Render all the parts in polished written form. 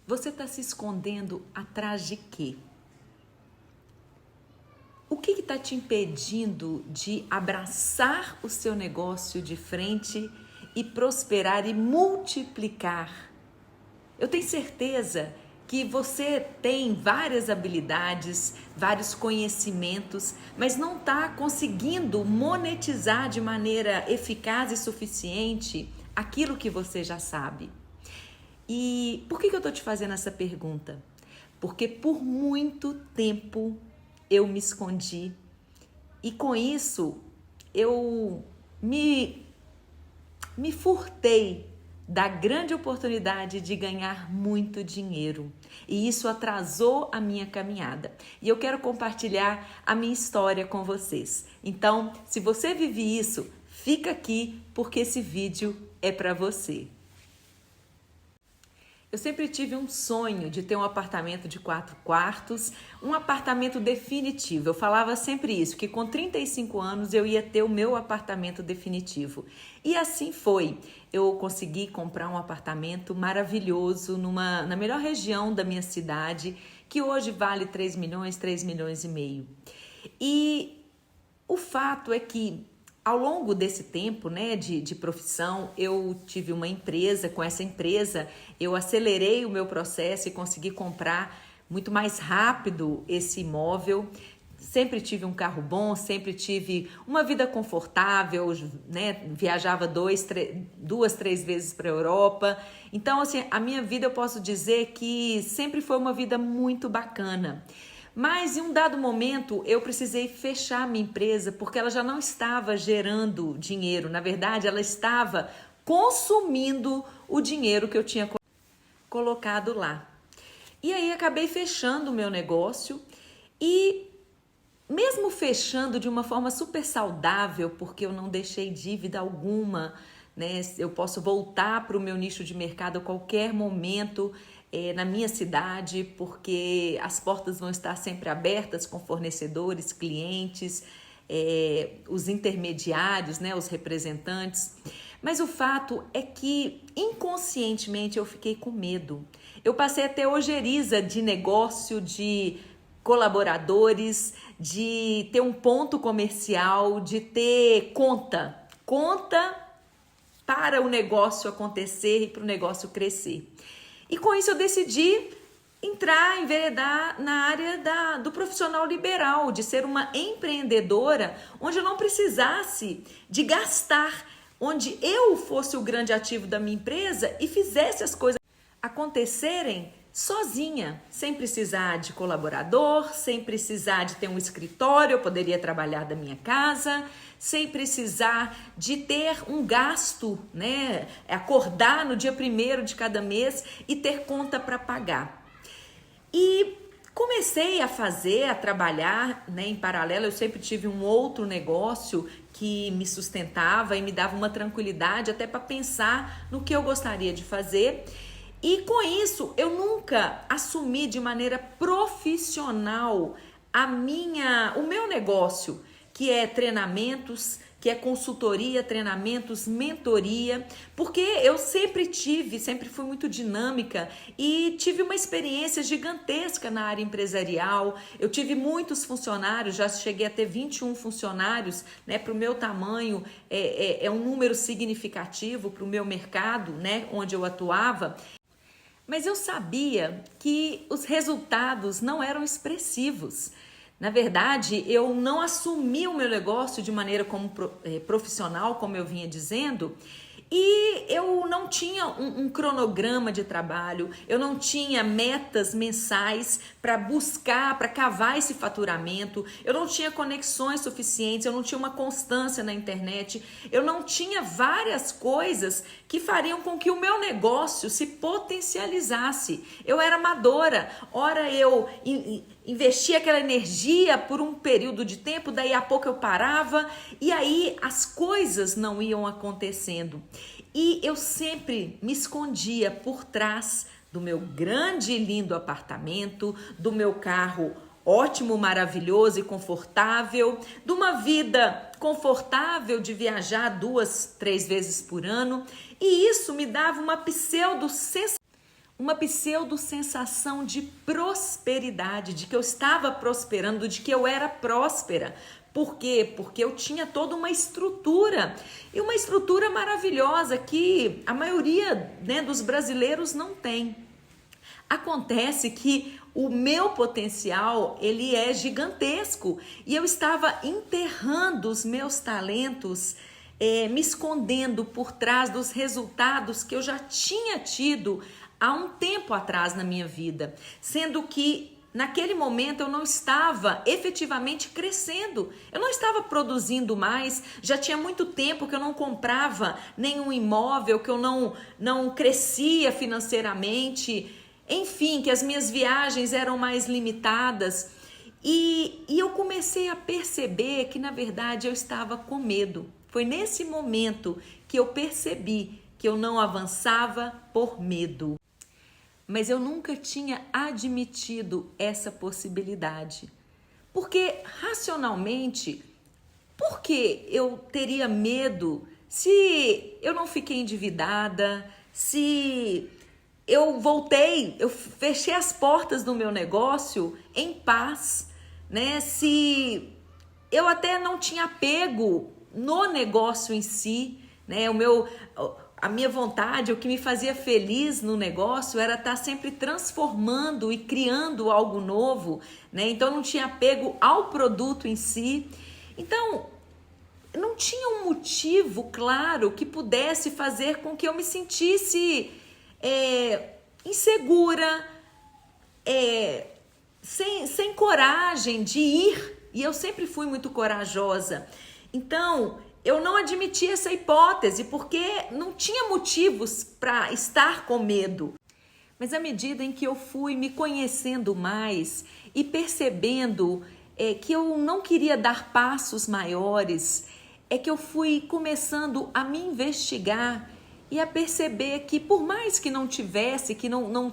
Você está se escondendo atrás de quê? O que está te impedindo de abraçar o seu negócio de frente e prosperar e multiplicar? Eu tenho certeza que você tem várias habilidades, vários conhecimentos, mas não está conseguindo monetizar de maneira eficaz e suficiente aquilo que você já sabe. E por que eu estou te fazendo essa pergunta? Porque por muito tempo eu me escondi e com isso eu me furtei da grande oportunidade de ganhar muito dinheiro e isso atrasou a minha caminhada. E eu quero compartilhar a minha história com vocês. Então, se você vive isso, fica aqui porque esse vídeo é para você. Eu sempre tive um sonho de ter um apartamento de 4 quartos, um apartamento definitivo. Eu falava sempre isso, que com 35 anos eu ia ter o meu apartamento definitivo. E assim foi. Eu consegui comprar um apartamento maravilhoso na melhor região da minha cidade, que hoje vale 3 milhões, 3 milhões e meio. E o fato é que ao longo desse tempo, né, de profissão, eu tive uma empresa. Com essa empresa, eu acelerei o meu processo e consegui comprar muito mais rápido esse imóvel. Sempre tive um carro bom, sempre tive uma vida confortável, né? Viajava 2, 3 vezes para a Europa. Então, assim, a minha vida eu posso dizer que sempre foi uma vida muito bacana. Mas em um dado momento eu precisei fechar minha empresa porque ela já não estava gerando dinheiro. Na verdade, ela estava consumindo o dinheiro que eu tinha colocado lá. E aí acabei fechando o meu negócio e mesmo fechando de uma forma super saudável, porque eu não deixei dívida alguma, né? Eu posso voltar para o meu nicho de mercado a qualquer momento. Na minha cidade, porque as portas vão estar sempre abertas com fornecedores, clientes, os intermediários, né, os representantes. Mas o fato é que inconscientemente eu fiquei com medo. Eu passei a ter ojeriza de negócio, de colaboradores, de ter um ponto comercial, de ter conta para o negócio acontecer e para o negócio crescer. E com isso eu decidi enveredar na área do profissional liberal, de ser uma empreendedora onde eu não precisasse de gastar, onde eu fosse o grande ativo da minha empresa e fizesse as coisas acontecerem sozinha, sem precisar de colaborador, sem precisar de ter um escritório, eu poderia trabalhar da minha casa, sem precisar de ter um gasto, né? Acordar no dia 1º de cada mês e ter conta para pagar. E comecei a trabalhar, né, em paralelo. Eu sempre tive um outro negócio que me sustentava e me dava uma tranquilidade até para pensar no que eu gostaria de fazer. E com isso, eu nunca assumi de maneira profissional o meu negócio, que é treinamentos, que é consultoria, treinamentos, mentoria, porque eu sempre fui muito dinâmica e tive uma experiência gigantesca na área empresarial. Eu tive muitos funcionários, já cheguei a ter 21 funcionários, né? Para o meu tamanho, é um número significativo para o meu mercado, né? Onde eu atuava. Mas eu sabia que os resultados não eram expressivos. Na verdade, eu não assumi o meu negócio de maneira profissional, como eu vinha dizendo, e eu não tinha um cronograma de trabalho, eu não tinha metas mensais para buscar, para cavar esse faturamento, eu não tinha conexões suficientes, eu não tinha uma constância na internet, eu não tinha várias coisas que fariam com que o meu negócio se potencializasse. Eu era amadora, ora eu investia aquela energia por um período de tempo, daí a pouco eu parava e aí as coisas não iam acontecendo. E eu sempre me escondia por trás do meu grande e lindo apartamento, do meu carro ótimo, maravilhoso e confortável, de uma vida confortável de viajar 2, 3 vezes por ano. E isso me dava uma uma pseudo-sensação de prosperidade, de que eu estava prosperando, de que eu era próspera. Por quê? Porque eu tinha toda uma estrutura, e uma estrutura maravilhosa que a maioria, né, dos brasileiros não tem. Acontece que o meu potencial, ele é gigantesco, e eu estava enterrando os meus talentos, me escondendo por trás dos resultados que eu já tinha tido há um tempo atrás na minha vida, sendo que naquele momento eu não estava efetivamente crescendo, eu não estava produzindo mais, já tinha muito tempo que eu não comprava nenhum imóvel, que eu não crescia financeiramente, enfim, que as minhas viagens eram mais limitadas, e eu comecei a perceber que na verdade eu estava com medo. Foi nesse momento que eu percebi que eu não avançava por medo. Mas eu nunca tinha admitido essa possibilidade. Porque racionalmente, por que eu teria medo se eu não fiquei endividada, se eu voltei, eu fechei as portas do meu negócio em paz, né? Se eu até não tinha apego no negócio em si, né? A minha vontade, o que me fazia feliz no negócio era estar sempre transformando e criando algo novo, né? Então não tinha apego ao produto em si. Então não tinha um motivo claro que pudesse fazer com que eu me sentisse insegura, sem coragem de ir. E eu sempre fui muito corajosa. Então eu não admiti essa hipótese porque não tinha motivos para estar com medo. Mas à medida em que eu fui me conhecendo mais e percebendo que eu não queria dar passos maiores, é que eu fui começando a me investigar e a perceber que por mais que não tivesse, que não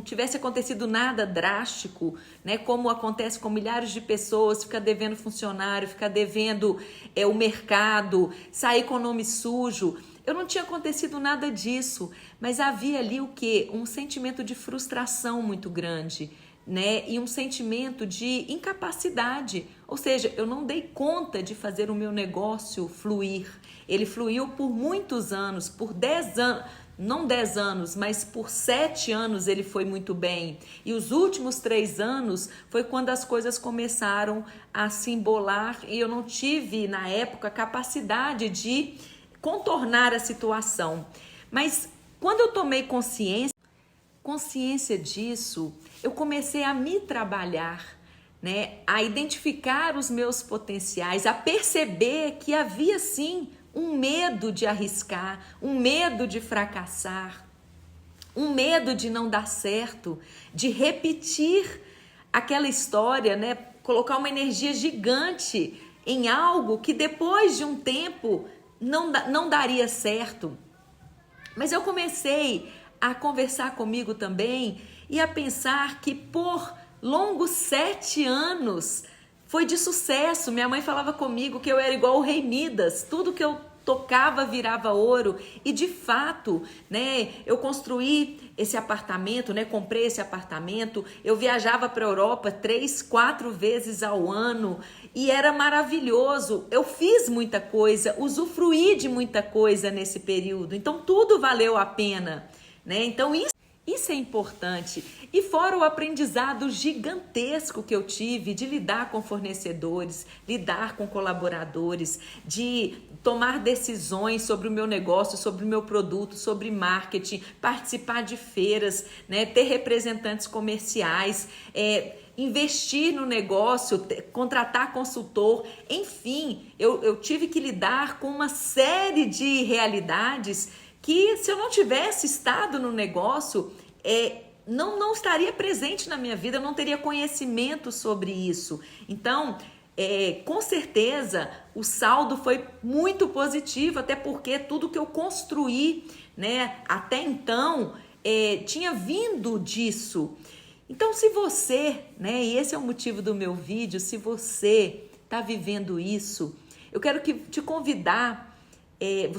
tivesse acontecido nada drástico, né, como acontece com milhares de pessoas, ficar devendo funcionário, ficar devendo o mercado, sair com o nome sujo. Eu não tinha acontecido nada disso, mas havia ali o quê? Um sentimento de frustração muito grande, né? E um sentimento de incapacidade, ou seja, eu não dei conta de fazer o meu negócio fluir. Ele fluiu por muitos anos, por 10 anos, não 10 anos, mas por 7 anos ele foi muito bem. E os últimos 3 anos foi quando as coisas começaram a se embolar e eu não tive, na época, capacidade de contornar a situação. Mas quando eu tomei consciência disso, eu comecei a me trabalhar, né? A identificar os meus potenciais, a perceber que havia sim um medo de arriscar, um medo de fracassar, um medo de não dar certo, de repetir aquela história, né? Colocar uma energia gigante em algo que depois de um tempo não daria certo. Mas eu comecei a conversar comigo também e a pensar que por longos 7 anos foi de sucesso. Minha mãe falava comigo que eu era igual o rei Midas, tudo que eu tocava virava ouro, e de fato, né, eu construí esse apartamento, né, comprei esse apartamento, eu viajava para a Europa 3, 4 vezes ao ano e era maravilhoso. Eu fiz muita coisa, usufruí de muita coisa nesse período, então tudo valeu a pena, né? Então isso é importante. E fora o aprendizado gigantesco que eu tive de lidar com fornecedores, lidar com colaboradores, de tomar decisões sobre o meu negócio, sobre o meu produto, sobre marketing, participar de feiras, né, ter representantes comerciais, investir no negócio, contratar consultor, enfim, eu tive que lidar com uma série de realidades que se eu não tivesse estado no negócio, não estaria presente na minha vida, eu não teria conhecimento sobre isso. Então, com certeza, o saldo foi muito positivo, até porque tudo que eu construí, né, até então, tinha vindo disso. Então, se você, né, e esse é o motivo do meu vídeo, se você está vivendo isso, eu quero te convidar.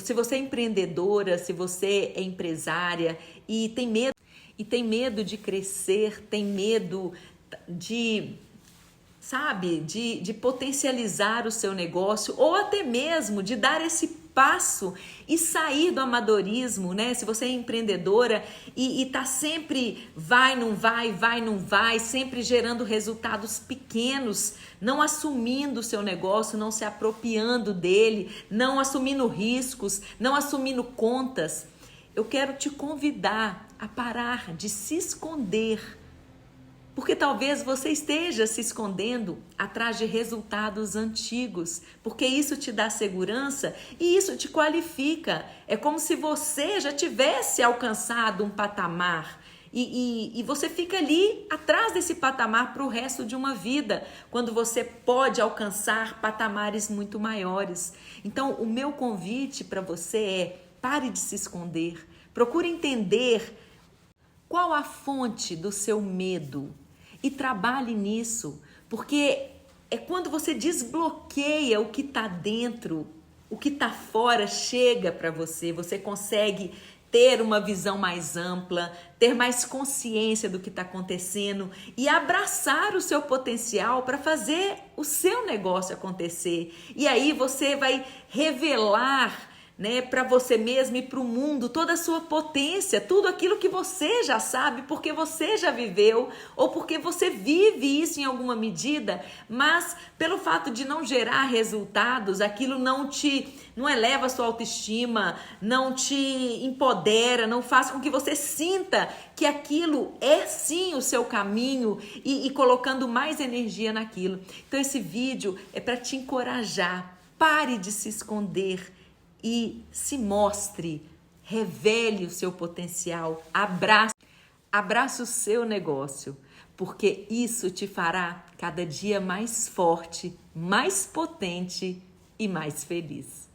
Se você é empreendedora, se você é empresária e tem medo, e tem medo de crescer, tem medo de, sabe, de potencializar o seu negócio ou até mesmo de dar esse passo e sair do amadorismo, né? Se você é empreendedora e tá sempre vai, não vai, sempre gerando resultados pequenos, não assumindo o seu negócio, não se apropriando dele, não assumindo riscos, não assumindo contas, eu quero te convidar a parar de se esconder. Porque talvez você esteja se escondendo atrás de resultados antigos, porque isso te dá segurança e isso te qualifica. É como se você já tivesse alcançado um patamar e você fica ali atrás desse patamar para o resto de uma vida, quando você pode alcançar patamares muito maiores. Então, o meu convite para você é: pare de se esconder, procure entender qual a fonte do seu medo e trabalhe nisso, porque é quando você desbloqueia o que está dentro, o que está fora chega para você, você consegue ter uma visão mais ampla, ter mais consciência do que está acontecendo e abraçar o seu potencial para fazer o seu negócio acontecer. E aí você vai revelar, né, para você mesmo e para o mundo toda a sua potência, tudo aquilo que você já sabe, porque você já viveu ou porque você vive isso em alguma medida, mas pelo fato de não gerar resultados, aquilo não eleva a sua autoestima, não te empodera, não faz com que você sinta que aquilo é sim o seu caminho e colocando mais energia naquilo. Então esse vídeo é para te encorajar, pare de se esconder e se revele o seu potencial, abrace o seu negócio, porque isso te fará cada dia mais forte, mais potente e mais feliz.